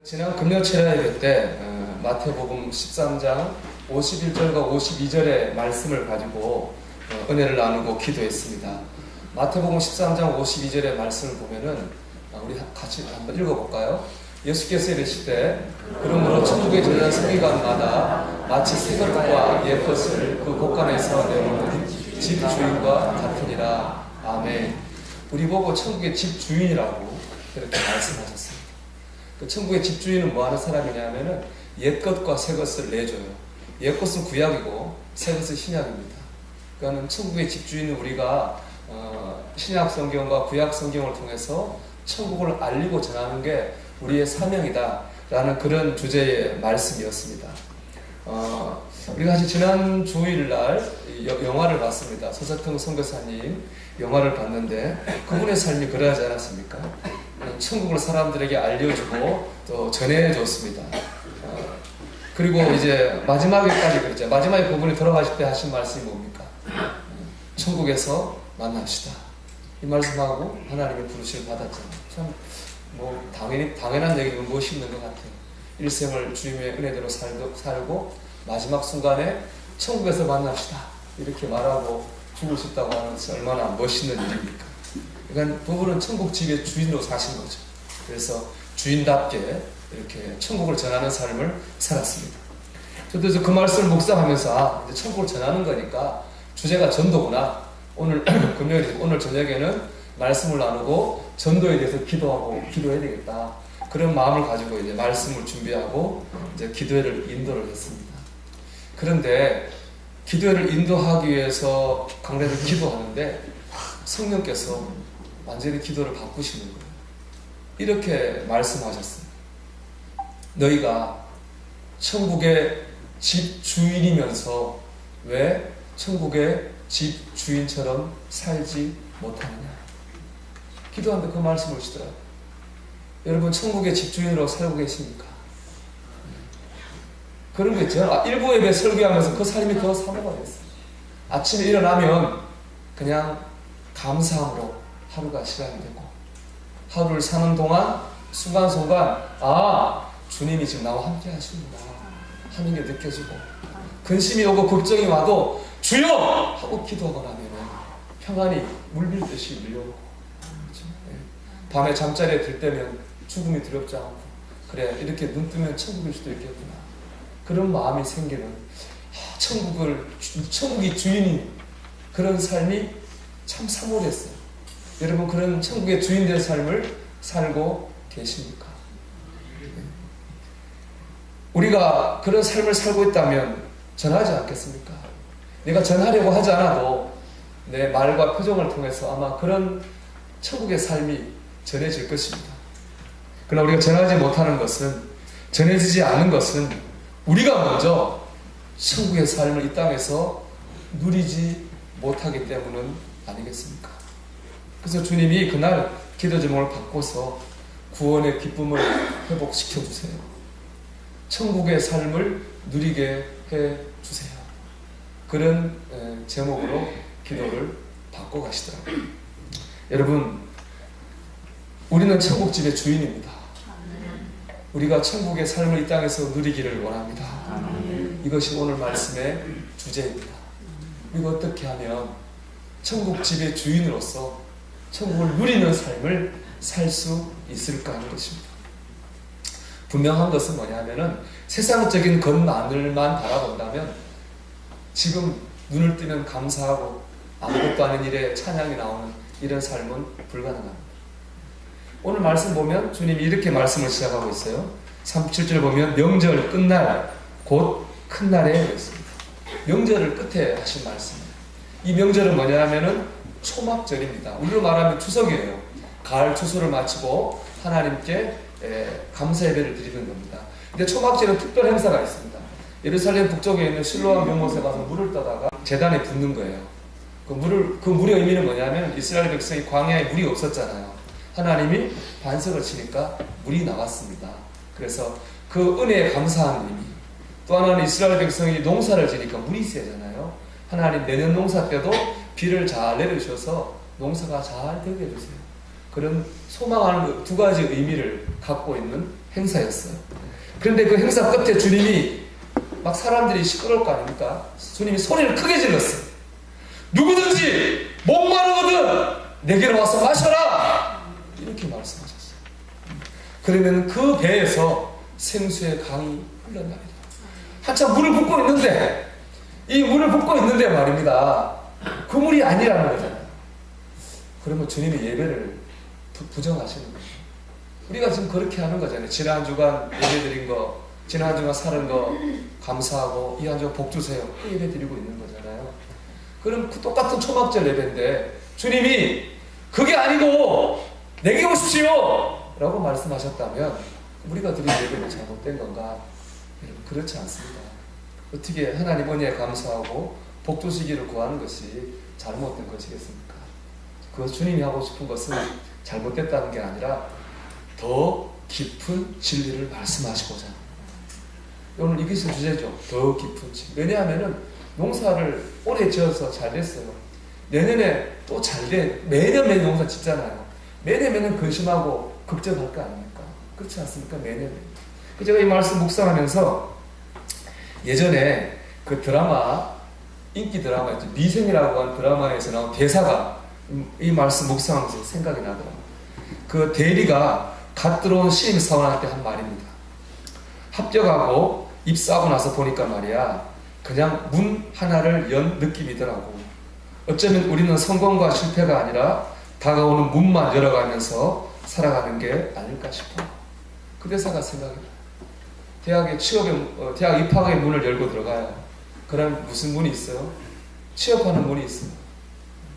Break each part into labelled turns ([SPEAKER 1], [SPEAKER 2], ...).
[SPEAKER 1] 지난 금요철야 예배 때 마태복음 13장 51절과 52절의 말씀을 가지고 은혜를 나누고 기도했습니다. 마태복음 13장 52절의 말씀을 보면은 우리 같이 한번 읽어볼까요? 예수께서 이르시되 그러므로 천국에 들어간 서기관마다 마치 새 것과 옛 것을 그 곳간에서 내놓는 집 주인과 같으니라. 아멘. 우리 보고 천국의 집 주인이라고 그렇게 말씀하셨습니다. 그 천국의 집주인은 뭐 하는 사람이냐면은 옛 것과 새 것을 내줘요. 옛 것은 구약이고 새 것은 신약입니다. 그러니까 천국의 집주인은 우리가 신약 성경과 구약 성경을 통해서 천국을 알리고 전하는 게 우리의 사명이다 라는 그런 주제의 말씀이었습니다. 우리가 사실 지난 주일날 영화를 봤습니다. 서석형 선교사님 영화를 봤는데 그분의 삶이 그러하지 않았습니까? 천국을 사람들에게 알려주고 또 전해줬습니다. 그리고 이제 마지막에까지 그랬죠. 마지막에 그분이 돌아가실 때 하신 말씀이 뭡니까? 천국에서 만납시다. 이 말씀하고 하나님의 부르심을 받았잖아요. 참 뭐 당연한 얘기고 멋있는 것 같아요. 일생을 주님의 은혜대로 살고 마지막 순간에 천국에서 만납시다 이렇게 말하고 죽으셨다고 하는 것이 얼마나 멋있는 일입니까? 그러니까 부부는 천국 집의 주인으로 사신 거죠. 그래서 주인답게 이렇게 천국을 전하는 삶을 살았습니다. 저도 그 말씀을 묵상하면서 이제 천국을 전하는 거니까 주제가 전도구나. 오늘 금요일 오늘 저녁에는 말씀을 나누고 전도에 대해서 기도해야 되겠다. 그런 마음을 가지고 이제 말씀을 준비하고 이제 기도회를 인도를 했습니다. 그런데 기도회를 인도하기 위해서 강단에서 기도하는데 성령께서 완전히 기도를 바꾸시는 거예요. 이렇게 말씀하셨어요. 너희가 천국의 집 주인이면서 왜 천국의 집 주인처럼 살지 못하느냐. 기도하는데 그 말씀을 하시더라고요. 여러분 천국의 집 주인으로 살고 계십니까? 그런 거 있죠. 일부 예배 설교하면서 그 삶이 더 사모가 됐어요. 아침에 일어나면 그냥 감사함으로 하루가 시작이 되고 하루를 사는 동안 순간순간 주님이 지금 나와 함께 하시는구나 하는 게 느껴지고 근심이 오고 걱정이 와도 주여! 하고 기도하고 나면 평안이 물밀듯이 밀려오고 그렇죠? 밤에 잠자리에 들 때면 죽음이 두렵지 않고 그래 이렇게 눈 뜨면 천국일 수도 있겠구나 그런 마음이 생기는 천국이 주인인 그런 삶이 참 사모했어요. 여러분 그런 천국의 주인 된 삶을 살고 계십니까? 우리가 그런 삶을 살고 있다면 전하지 않겠습니까? 내가 전하려고 하지 않아도 내 말과 표정을 통해서 아마 그런 천국의 삶이 전해질 것입니다. 그러나 우리가 전하지 못하는 것은 전해지지 않은 것은 우리가 먼저 천국의 삶을 이 땅에서 누리지 못하기 때문은 아니겠습니까? 그래서 주님이 그날 기도 제목을 바꿔서 구원의 기쁨을 회복시켜 주세요. 천국의 삶을 누리게 해 주세요. 그런 제목으로 기도를 바꿔 가시더라고요. 여러분, 우리는 천국집의 주인입니다. 우리가 천국의 삶을 이 땅에서 누리기를 원합니다. 이것이 오늘 말씀의 주제입니다. 우리가 어떻게 하면 천국집의 주인으로서 천국을 누리는 삶을 살 수 있을까 하는 것입니다. 분명한 것은 뭐냐면은 세상적인 것만을만 바라본다면 지금 눈을 뜨면 감사하고 아무것도 아닌 일에 찬양이 나오는 이런 삶은 불가능합니다. 오늘 말씀 보면 주님이 이렇게 말씀을 시작하고 있어요. 37절 보면 명절 끝날 곧 큰 날에 있습니다. 명절을 끝에 하신 말씀이에요. 이 명절은 뭐냐면은 초막절입니다. 우리로 말하면 추석이에요. 가을 추수를 마치고 하나님께 감사 예배를 드리는 겁니다. 근데 초막절은 특별 행사가 있습니다. 예루살렘 북쪽에 있는 실로암 연못에 가서 물을 떠다가 제단에 붓는 거예요. 그 물의 의미는 뭐냐면 이스라엘 백성이 광야에 물이 없었잖아요. 하나님이 반석을 치니까 물이 나왔습니다. 그래서 그 은혜에 감사하는 의미. 또 하나는 이스라엘 백성이 농사를 지니까 물이 있어야 하잖아요. 하나님 내년 농사 때도 비를 잘 내려주셔서 농사가 잘 되게 해주세요. 그런 소망하는 두 가지 의미를 갖고 있는 행사였어요. 그런데 그 행사 끝에 주님이 막 사람들이 시끄러울 거 아닙니까? 주님이 소리를 크게 질렀어요. 누구든지 목마르거든 내게로 와서 마셔라! 이렇게 말씀하셨어요. 그러면 그 배에서 생수의 강이 흘러나옵니다. 한참 물을 붓고 있는데, 이 물을 붓고 있는데 말입니다. 그 물이 아니라는 거잖아요. 그러면 주님이 예배를 부정하시는 거예요. 우리가 지금 그렇게 하는 거잖아요. 지난 주간 예배 드린 거, 지난 주간 사는 거 감사하고 이 한 주간 복 주세요. 그 예배 드리고 있는 거잖아요. 그럼 그 똑같은 초막절 예배인데 주님이 그게 아니고 내게 오십시오! 라고 말씀하셨다면 우리가 드린 예배는 잘못된 건가? 여러분 그렇지 않습니다. 어떻게 하나님 은혜에 감사하고 복 주시기를 구하는 것이 잘못된 것이겠습니까? 그 주님이 하고 싶은 것은 잘못됐다는 게 아니라 더 깊은 진리를 말씀하시고자. 오늘 이것이 주제죠. 더 깊은 진리. 왜냐하면 농사를 오래 지어서 잘 됐어요. 내년에 또 잘 돼. 매년 농사 짓잖아요. 매년 근심하고 걱정할 거 아닙니까? 그렇지 않습니까? 매년. 제가 이 말씀 묵상하면서 예전에 그 드라마, 인기 드라마, 미생이라고 하는 드라마에서 나온 대사가 이 말씀 묵상하면서 생각이 나더라고요. 그 대리가 갓 들어온 신입사원한테 한 말입니다. 합격하고 입사하고 나서 보니까 말이야, 그냥 문 하나를 연 느낌이더라고. 어쩌면 우리는 성공과 실패가 아니라 다가오는 문만 열어가면서 살아가는 게 아닐까 싶어. 그 대사가 생각이 나요. 대학 입학의 문을 열고 들어가요. 그럼 무슨 문이 있어요? 취업하는 문이 있어요.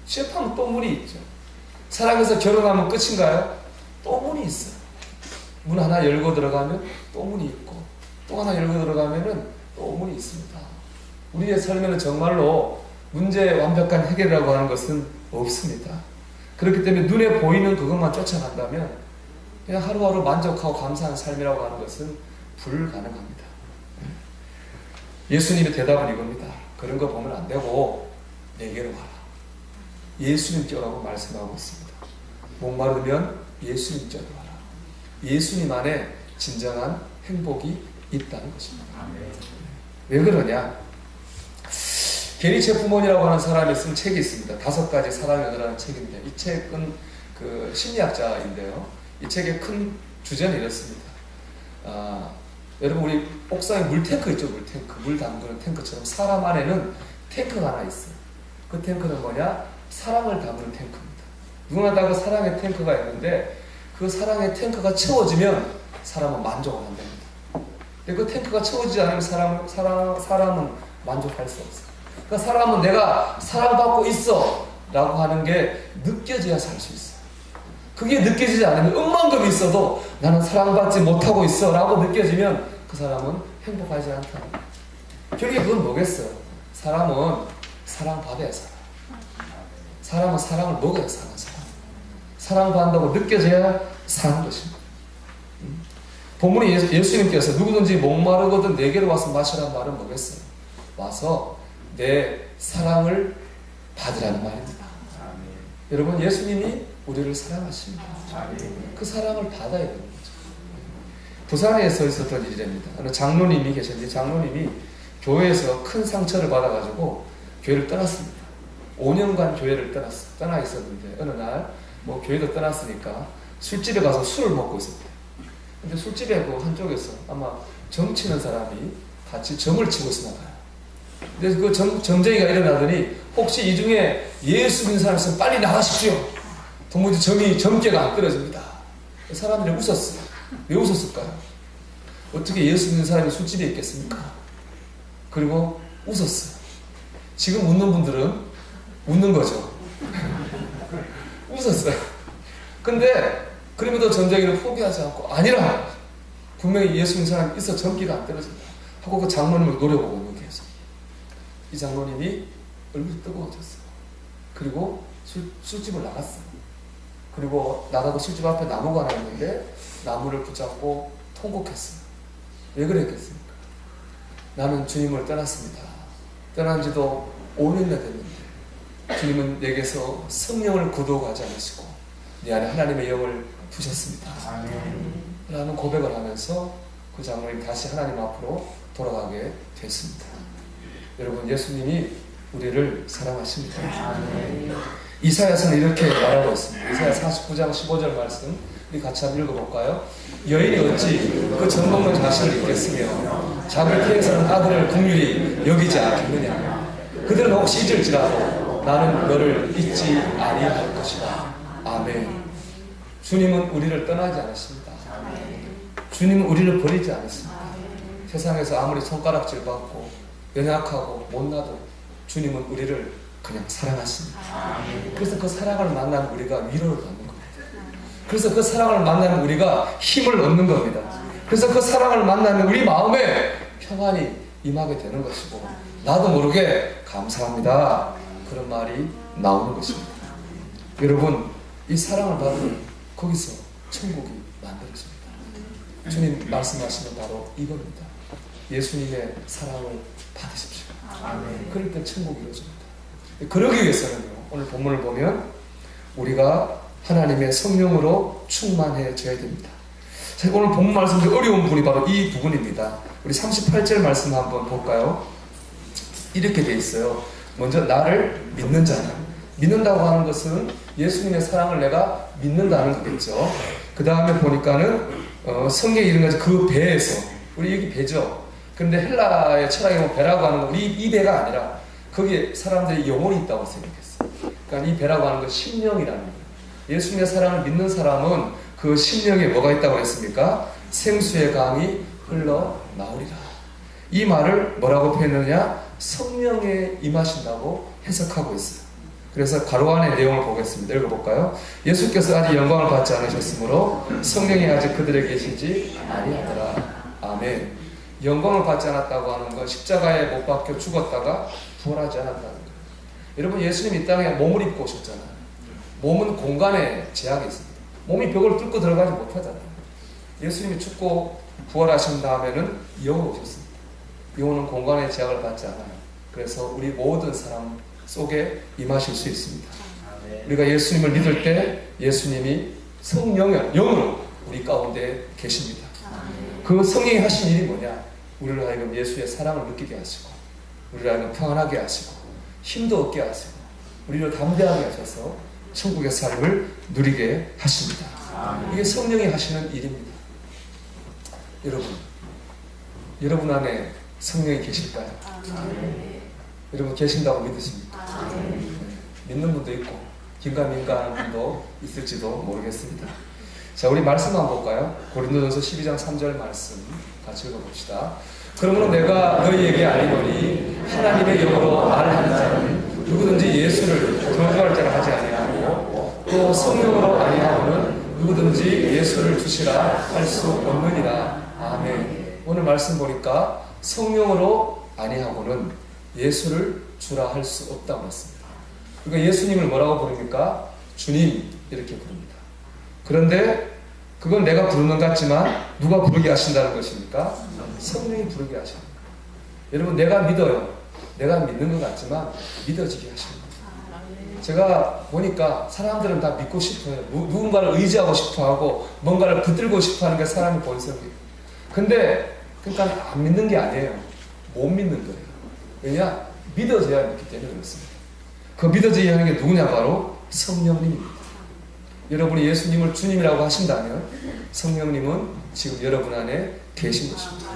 [SPEAKER 1] 취업하면 또 문이 있죠. 사랑해서 결혼하면 끝인가요? 또 문이 있어요. 문 하나 열고 들어가면 또 문이 있고, 또 하나 열고 들어가면 또 문이 있습니다. 우리의 삶에는 정말로 문제의 완벽한 해결이라고 하는 것은 없습니다. 그렇기 때문에 눈에 보이는 그것만 쫓아간다면 그냥 하루하루 만족하고 감사한 삶이라고 하는 것은 불가능합니다. 예수님의 대답은 이겁니다. 그런 거 보면 안 되고 내게로 와라. 예수님께라고 말씀하고 있습니다. 목마르면 예수님께로 와라. 예수님 안에 진정한 행복이 있다는 것입니다. 왜 그러냐? 게리 체프몬이라고 하는 사람이 쓴 책이 있습니다. 5가지 사랑의 언어라는 책인데, 이 책은 그 심리학자인데요. 이 책의 큰 주제는 이렇습니다. 여러분 우리 옥상에 물탱크 있죠? 물탱크. 물 담그는 탱크처럼 사람 안에는 탱크가 하나 있어요. 그 탱크는 뭐냐? 사랑을 담그는 탱크입니다. 누구나다 그 사랑의 탱크가 있는데 그 사랑의 탱크가 채워지면 사람은 만족을 한답니다. 근데 그 탱크가 채워지지 않으면 사람은 만족할 수 없어요. 그러니까 사람은 내가 사랑받고 있어 라고 하는 게 느껴져야 살 수 있어요. 그게 느껴지지 않으면 억만금이 있어도 나는 사랑받지 못하고 있어 라고 느껴지면 그 사람은 행복하지 않다. 결국에 그건 뭐겠어요? 사람은 사랑받아야 살아. 사람은 사랑을 먹어야 사는 사람. 사랑받는다고 느껴져야 사는 것입니다. 본문에 예수님께서 누구든지 목마르거든 내게로 와서 마시라는 말은 뭐겠어요? 와서 내 사랑을 받으라는 말입니다. 아멘. 여러분 예수님이 우리를 사랑하십니다. 아멘. 그 사랑을 받아야 되는 거죠. 부산에서 있었던 일입니다. 어느 장로님이 계셨는데 장로님이 교회에서 큰 상처를 받아가지고 교회를 떠났습니다. 5년간 교회를 떠나 있었는데 어느 날 뭐 교회도 떠났으니까 술집에 가서 술을 먹고 있었대요. 근데 술집에 그 한쪽에서 아마 점 치는 사람이 같이 점을 치고 있었나 봐요. 근데 그 점쟁이가 일어나더니 혹시 이 중에 예수 믿는 사람 있으면 빨리 나가십시오. 도무지 점괘가 안 떨어집니다. 사람들이 웃었어요. 왜 웃었을까요? 어떻게 예수 믿는 사람이 술집에 있겠습니까? 그리고 웃었어요. 지금 웃는 분들은 웃는 거죠. 웃었어요. 근데 그럼에도 점쟁이는 포기하지 않고 아니라 분명히 예수 믿는 사람이 있어 점괘가 안 떨어진다. 하고 그 장로님을 노려보고 있는 계속. 이 장로님이 얼굴이 뜨거워졌어요. 그리고 술집을 나갔어요. 그리고 나가고 술집 앞에 나무가 하나 있는데 나무를 붙잡고 통곡했어요. 왜 그랬겠습니까? 나는 주님을 떠났습니다. 떠난 지도 5년이나 됐는데 주님은 내게서 성령을 거두어가지 않으시고 내 안에 하나님의 영을 두셨습니다. 라는 고백을 하면서 그 장로님이 다시 하나님 앞으로 돌아가게 됐습니다. 여러분, 예수님이 우리를 사랑하십니다. 이사야서는 이렇게 말하고 있습니다. 이사야 49장 15절 말씀 우리 같이 한번 읽어볼까요? 여인이 어찌 그 젖먹는 자식을 잊겠으며 자기 태에서는 아들을 긍휼히 여기지 않겠느냐. 그들은 혹시 잊을지라도 나는 너를 잊지 아니할 것이다. 아멘. 주님은 우리를 떠나지 않으십니다. 주님은 우리를 버리지 않으십니다. 세상에서 아무리 손가락질 받고 연약하고 못나도 주님은 우리를 그냥 사랑하십니다. 그래서 그 사랑을 만나면 우리가 위로를 받는 겁니다. 그래서 그 사랑을 만나면 우리가 힘을 얻는 겁니다. 그래서 그 사랑을 만나면 우리 마음에 평안이 임하게 되는 것이고 나도 모르게 감사합니다. 그런 말이 나오는 것입니다. 여러분, 이 사랑을 받으면 거기서 천국이 만들어집니다. 주님 말씀하시는 바로 이겁니다. 예수님의 사랑을 받으십시오. 그럴 때 천국이 이루어집니다. 그러기 위해서는요, 오늘 본문을 보면 우리가 하나님의 성령으로 충만해져야 됩니다. 자, 오늘 본문 말씀 중 어려운 부분이 바로 이 부분입니다. 우리 38절 말씀 한번 볼까요? 이렇게 돼 있어요. 먼저 나를 믿는 자는, 믿는다고 하는 것은 예수님의 사랑을 내가 믿는다는 거겠죠. 그 다음에 보니까는 성경에 이런 거지, 그 배에서, 우리 여기 배죠. 근데 헬라의 철학에 보면 배라고 하는 건 우리 이 배가 아니라 거기에 사람들이 영혼이 있다고 생각했어요. 그러니까 이 배라고 하는 건 심령이라는 거예요. 예수님의 사랑을 믿는 사람은 그 심령에 뭐가 있다고 했습니까? 생수의 강이 흘러나오리라. 이 말을 뭐라고 표현했느냐? 성령에 임하신다고 해석하고 있어요. 그래서 가로 안의 내용을 보겠습니다. 읽어볼까요? 예수께서 아직 영광을 받지 않으셨으므로 성령이 아직 그들에게 계시지 아니하더라. 아멘. 영광을 받지 않았다고 하는 건 십자가에 못 박혀 죽었다가 부활하지 않았다는 거예요. 여러분, 예수님 이 땅에 몸을 입고 오셨잖아요. 몸은 공간에 제약이 있습니다. 몸이 벽을 뚫고 들어가지 못하잖아요. 예수님이 죽고 부활하신 다음에는 영으로 오셨습니다. 영혼은 공간의 제약을 받지 않아요. 그래서 우리 모든 사람 속에 임하실 수 있습니다. 우리가 예수님을 믿을 때 예수님이 성령으로 우리 가운데 계십니다. 그 성령이 하신 일이 뭐냐? 우리를 하여금 예수의 사랑을 느끼게 하시고, 우리를 하여금 평안하게 하시고, 힘도 얻게 하시고, 우리를 담대하게 하셔서 천국의 삶을 누리게 하십니다. 이게 성령이 하시는 일입니다. 여러분 안에 성령이 계실까요? 여러분 계신다고 믿으십니까? 믿는 분도 있고 긴가민가하는 분도 있을지도 모르겠습니다. 자, 우리 말씀 한번 볼까요? 고린도전서 12장 3절 말씀 같이 읽어봅시다. 그러므로 내가 너희에게 알리노니 하나님의 영으로 말을 하는 자는 누구든지 예수를 저주할 자라 하지 아니하고 또 성령으로 아니하고는 누구든지 예수를 주시라 할 수 없느니라. 아멘. 오늘 말씀 보니까 성령으로 아니하고는 예수를 주라 할 수 없다고 했습니다. 그러니까 예수님을 뭐라고 부릅니까? 주님 이렇게 부릅니다. 그런데 그건 내가 부르는 것 같지만 누가 부르게 하신다는 것입니까? 성령이 부르게 하십니다. 여러분, 내가 믿어요. 내가 믿는 것 같지만 믿어지게 하십니다. 제가 보니까 사람들은 다 믿고 싶어요. 누군가를 의지하고 싶어하고 뭔가를 붙들고 싶어하는 게 사람의 본성이에요. 근데 그러니까 안 믿는 게 아니에요. 못 믿는 거예요. 왜냐? 믿어져야 믿기 때문에 그렇습니다. 그 믿어져야 하는 게 누구냐? 바로 성령님입니다. 여러분이 예수님을 주님이라고 하신다면 성령님은 지금 여러분 안에 계신 것입니다.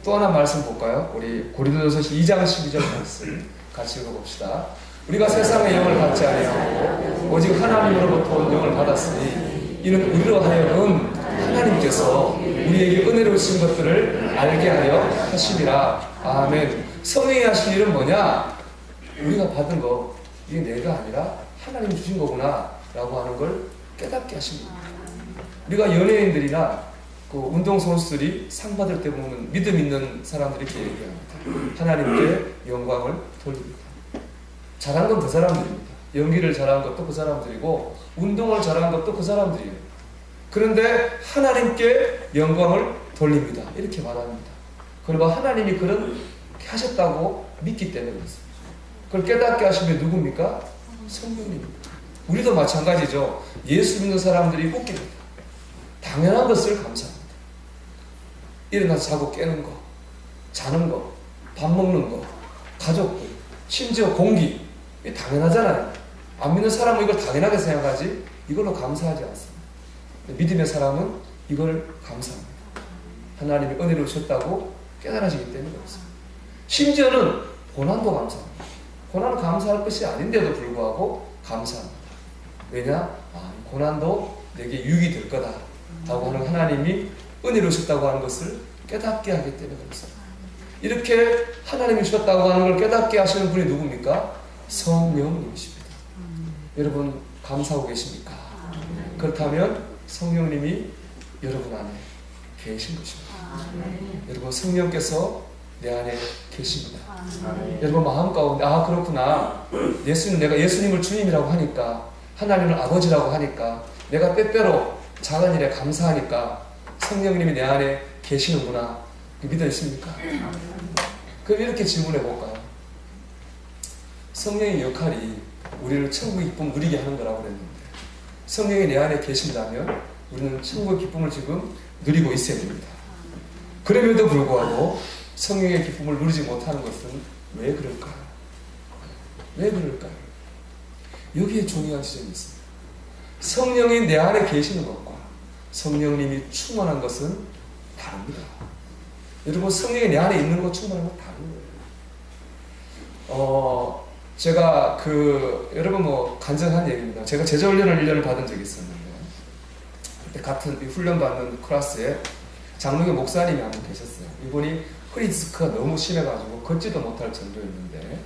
[SPEAKER 1] 또 하나 말씀 볼까요? 우리 고린도전서 2장 12절 말씀 같이 읽어봅시다. 우리가 세상의 영을 받지 아니하고 오직 하나님으로부터 온 영을 받았으니 이는 우리로 하여금 하나님께서 우리에게 은혜로 주신 것들을 알게 하려 하심이라. 아멘. 성령이 하신 일은 뭐냐? 우리가 받은 거 이게 내가 아니라 하나님이 주신 거구나 라고 하는 걸 깨닫게 하십니다. 우리가 연예인들이나 그 운동선수들이 상 받을 때 보면 믿음 있는 사람들이 이렇게 얘기합니다. 하나님께 영광을 돌립니다. 잘한 건 그 사람들입니다. 연기를 잘한 것도 그 사람들이고 운동을 잘한 것도 그 사람들이에요. 그런데 하나님께 영광을 돌립니다. 이렇게 말합니다. 그리고 하나님이 그렇게 하셨다고 믿기 때문에 그렇습니다. 그걸 깨닫게 하신 게 누굽니까? 성령님입니다. 우리도 마찬가지죠. 예수 믿는 사람들이 웃깁니다. 당연한 것을 감사합니다. 일어나서 자고 깨는 거, 자는 거, 밥 먹는 거, 가족들, 심지어 공기, 이게 당연하잖아요. 안 믿는 사람은 이걸 당연하게 생각하지 이걸로 감사하지 않습니다. 믿음의 사람은 이걸 감사합니다. 하나님이 은혜를 주셨다고 깨달아지기 때문에 그렇습니다. 심지어는 고난도 감사합니다. 고난은 감사할 것이 아닌데도 불구하고 감사합니다. 왜냐? 고난도 내게 유익이 될 거다 라고 하는 하나님이 은혜를 주셨다고 하는 것을 깨닫게 하기 때문에 그렇습니다. 이렇게 하나님이 주셨다고 하는 걸 깨닫게 하시는 분이 누굽니까? 성령님이십니다. 여러분 감사하고 계십니까? 그렇다면 성령님이 여러분 안에 계신 것입니다. 여러분 성령께서 내 안에 계십니다. 여러분 마음 가운데 그렇구나. 내가 예수님을 주님이라고 하니까, 하나님을 아버지라고 하니까, 내가 때때로 작은 일에 감사하니까 성령님이 내 안에 계시는구나. 믿어 있습니까? 그럼 이렇게 질문해 볼까요? 성령의 역할이 우리를 천국의 기쁨을 누리게 하는 거라고 그랬는데, 성령이 내 안에 계신다면 우리는 천국의 기쁨을 지금 누리고 있어야 됩니다. 그럼에도 불구하고 성령의 기쁨을 누리지 못하는 것은 왜 그럴까요? 왜 그럴까요? 여기에 중요한 지점이 있습니다. 성령이 내 안에 계시는 것과 성령님이 충만한 것은 다릅니다. 여러분 성령이 내 안에 있는 것 충만한 건 다른 거예요. 제가 여러분 간증한 얘기입니다. 제가 제자훈련을 1년을 받은 적이 있었는데, 그때 같은 훈련 받는 클래스에 장로교 목사님이 한 분 계셨어요. 이분이 허리 디스크가 너무 심해가지고 걷지도 못할 정도였는데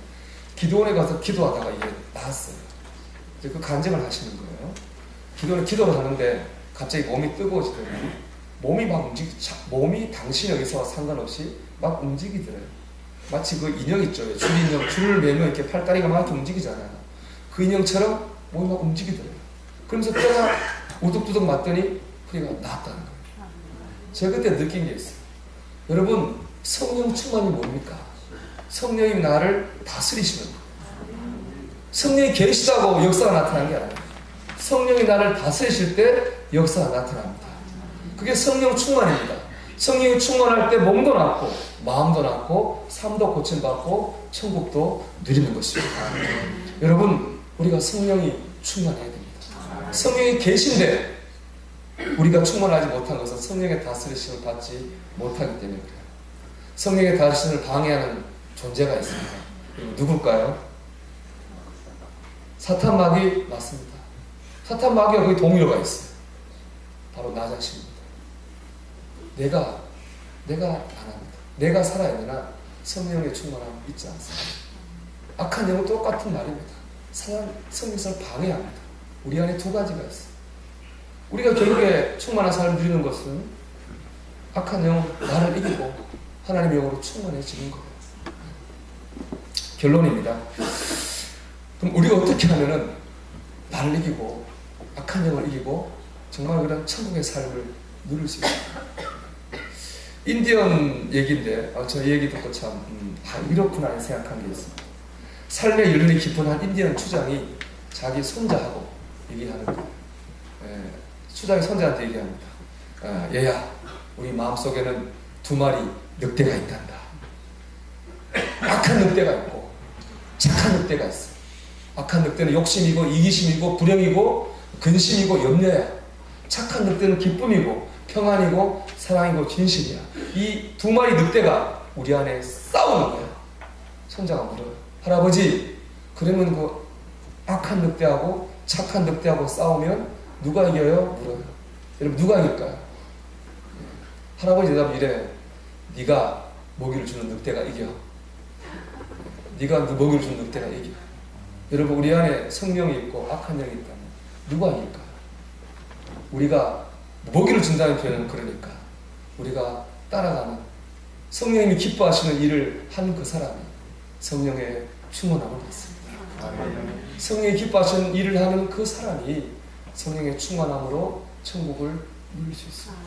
[SPEAKER 1] 기도원에 가서 기도하다가 이게 나았어요. 이제 그 간증을 하시는 거예요. 기도를 하는데 갑자기 몸이 뜨거워지더니 몸이 당신의 의사와 상관없이 막 움직이더래요. 마치 그 인형 있죠. 줄인형, 줄을 매면 이렇게 팔다리가 막 이렇게 움직이잖아요. 그 인형처럼 몸이 막 움직이더래요. 그러면서 뼈가 우뚝두둑 맞더니 허리가 나았다는 거예요. 제가 그때 느낀 게 있어요. 여러분, 성령 충만이 뭡니까? 성령이 나를 다스리시는 거예요. 성령이 계시다고 역사가 나타난 게 아니에요. 성령이 나를 다스리실 때 역사가 나타납니다. 그게 성령 충만입니다. 성령이 충만할 때 몸도 낫고 마음도 낫고 삶도 고침받고 천국도 누리는 것입니다. 여러분, 우리가 성령이 충만해야 됩니다. 성령이 계신데 우리가 충만하지 못한 것은 성령의 다스리심을 받지 못하기 때문에 그래요. 성령의 다스림을 방해하는 존재가 있습니다. 누굴까요? 사탄 마귀 맞습니다. 사탄 마귀가 거기 동료가 있어요. 바로 나 자신입니다. 내가 안 합니다. 내가 살아야 되나 성령의 충만함 있지 않습니다. 악한 영은 똑같은 말입니다. 성령을 방해합니다. 우리 안에 두 가지가 있어요. 우리가 결국에 충만한 삶을 누리는 것은 악한 영, 나를 이기고 하나님의 영으로 충만해지는 거예요. 결론입니다. 그럼 우리가 어떻게 하면은 나를 이기고 악한 영을 이기고 정말 그런 천국의 삶을 누릴 수 있을까? 인디언 얘기인데 저 얘기 듣고 참 이렇구나 생각한 게 있습니다. 삶의 연륜이 깊은 한 인디언 추장이 자기 손자하고 얘기하는 거예요. 추장이 손자한테 얘기합니다. 얘야, 우리 마음속에는 두 마리 늑대가 있단다. 악한 늑대가 있고 착한 늑대가 있어. 악한 늑대는 욕심이고 이기심이고 불행이고 근심이고 염려야. 착한 늑대는 기쁨이고 평안이고 사랑이고 진실이야. 이 두 마리 늑대가 우리 안에 싸우는 거야. 손자가 물어요. 할아버지, 그러면 그 악한 늑대하고 착한 늑대하고 싸우면 누가 이겨요? 물어요. 여러분, 누가 이길까요? 할아버지 대답이 이래. 네가 먹이를 주는 늑대가 이겨. 네가 먹이를 주는 늑대가 이겨. 여러분, 우리 안에 성령이 있고 악한 영이 있다면 누가 이길까요? 우리가 먹이를 준다는 표현은 그러니까 우리가 따라가는 성령님이 기뻐하시는 일을 한 그 사람이 성령의 충만함을 받습니다. 성령이 기뻐하시는 일을 하는 그 사람이 성령의 충만함으로 천국을 누릴 수 있습니다.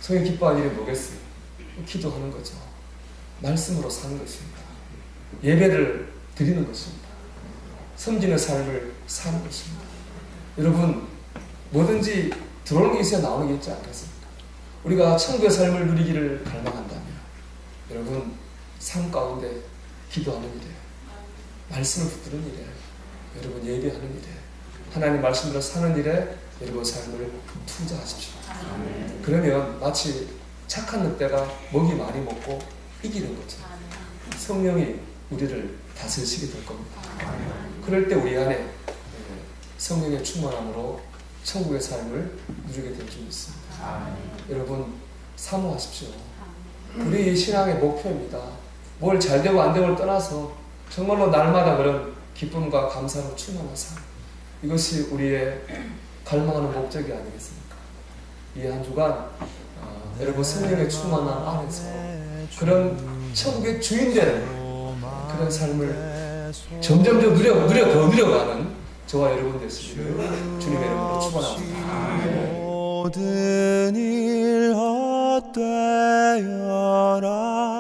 [SPEAKER 1] 성령이 기뻐하는 일이 뭐겠어요? 기도하는 거죠. 말씀으로 사는 것입니다. 예배를 드리는 것입니다. 섬기는 삶을 사는 것입니다. 여러분, 뭐든지 들어오는 게 있어야 나오는 게 있지 않겠습니까? 우리가 천국의 삶을 누리기를 갈망한다면 여러분, 삶 가운데 기도하는 일에, 말씀을 붙드는 일에, 여러분 예배하는 일에, 하나님 말씀대로 사는 일에 여러분 삶을 투자하십시오. 그러면 마치 착한 늑대가 먹이 많이 먹고 이기는 거죠. 성령이 우리를 다스리시게 될 겁니다. 그럴 때 우리 안에 성령의 충만함으로 천국의 삶을 누리게 될 줄 믿습니다. 여러분 사모하십시오. 우리 신앙의 목표입니다. 뭘 잘되고 안되고를 떠나서 정말로 날마다 그런 기쁨과 감사로 충만한 삶, 이것이 우리의 갈망하는 목적이 아니겠습니까? 이 한 주간 여러분 성령의 충만함 안에서 그런 천국의 주인 되는 그런 삶을 점점 더 누려가는 저와 여러분 되시기를 주님의 이름으로 축원합니다.
[SPEAKER 2] 모든 일 헛되어라